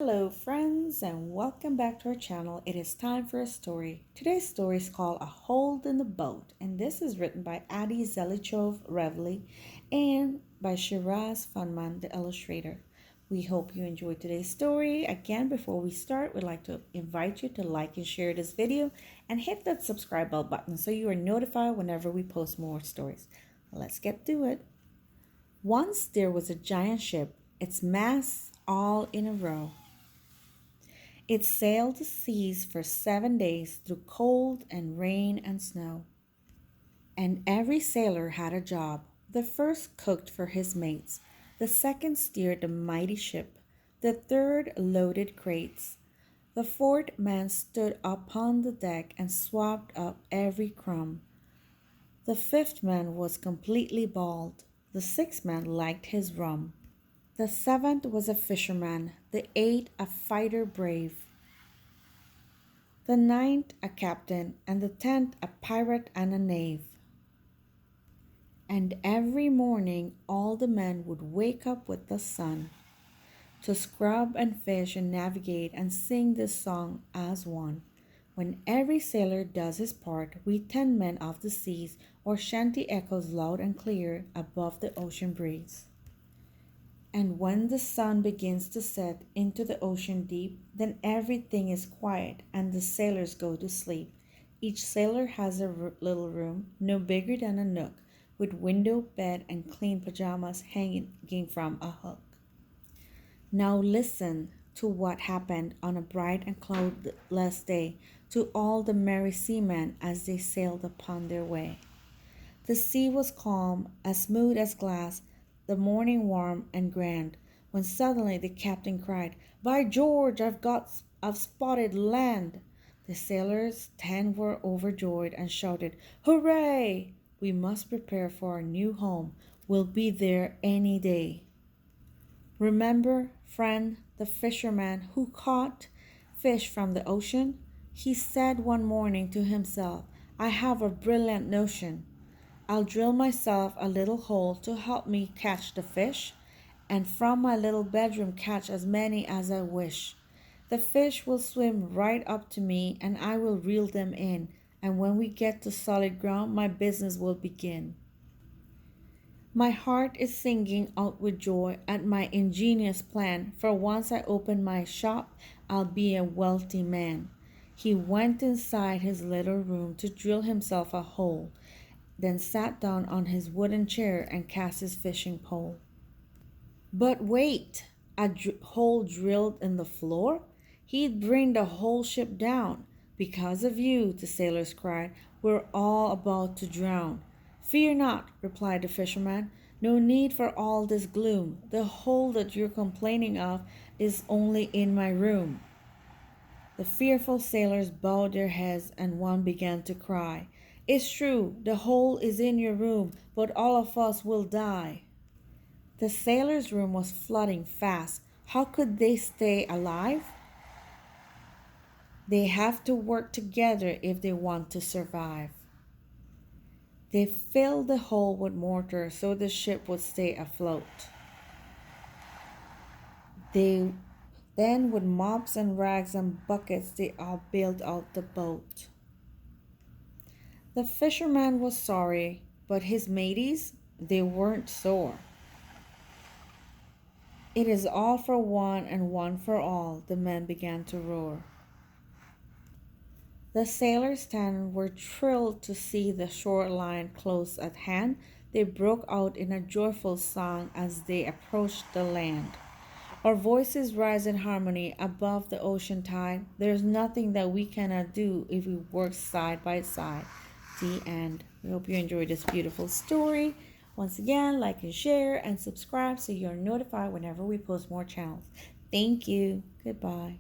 Hello, friends, and welcome back to our channel. It is time for a story. Today's story is called A Hole in the Boat, and this is written by Adi Zelichov Revely and by Shiraz Funman, the illustrator. We hope you enjoyed today's story. Again, before we start, we'd like to invite you to like and share this video and hit that subscribe bell button so you are notified whenever we post more stories. Let's get to it. Once there was a giant ship, its masts all in a row. It sailed the seas for 7 days through cold and rain and snow. And every sailor had a job. The first cooked for his mates, the second steered the mighty ship, the third loaded crates. The fourth man stood upon the deck and swapped up every crumb. The fifth man was completely bald. The sixth man liked his rum. The seventh was a fisherman, the eighth a fighter brave, the ninth a captain, and the 10th a pirate and a knave. And every morning all the men would wake up with the sun to scrub and fish and navigate and sing this song as one. When every sailor does his part, we 10 men of the seas, our shanty echoes loud and clear above the ocean breeze. And when the sun begins to set into the ocean deep, then everything is quiet and the sailors go to sleep. Each sailor has a little room, no bigger than a nook, with window, bed, and clean pajamas hanging from a hook. Now listen to what happened on a bright and cloudless day to all the merry seamen as they sailed upon their way. The sea was calm, as smooth as glass, the morning warm and grand, when suddenly the captain cried, "By George, I've spotted land!" The sailors 10 were overjoyed and shouted, "Hooray! We must prepare for our new home. We'll be there any day." Remember, friend, the fisherman who caught fish from the ocean? He said one morning to himself, "I have a brilliant notion. I'll drill myself a little hole to help me catch the fish, and from my little bedroom catch as many as I wish. The fish will swim right up to me, and I will reel them in, and when we get to solid ground, my business will begin. My heart is singing out with joy at my ingenious plan, for once I open my shop, I'll be a wealthy man." He went inside his little room to drill himself a hole, then sat down on his wooden chair and cast his fishing pole. But wait! A hole drilled in the floor? He'd bring the whole ship down. "Because of you," the sailors cried, "we're all about to drown." "Fear not," replied the fisherman. "No need for all this gloom. The hole that you're complaining of is only in my room." The fearful sailors bowed their heads, and one began to cry, "It's true, the hole is in your room, but all of us will die." The sailors' room was flooding fast. How could they stay alive? They have to work together if they want to survive. They filled the hole with mortar so the ship would stay afloat. They then, with mops and rags and buckets, they all built out the boat. The fisherman was sorry, but his mateys, they weren't sore. "It is all for one and one for all," the men began to roar. The sailors 10 were thrilled to see the shoreline close at hand. They broke out in a joyful song as they approached the land. "Our voices rise in harmony above the ocean tide. There's nothing that we cannot do if we work side by side." The end. We hope you enjoyed this beautiful story. Once again, like and share and subscribe so you're notified whenever we post more channels. Thank you. Goodbye.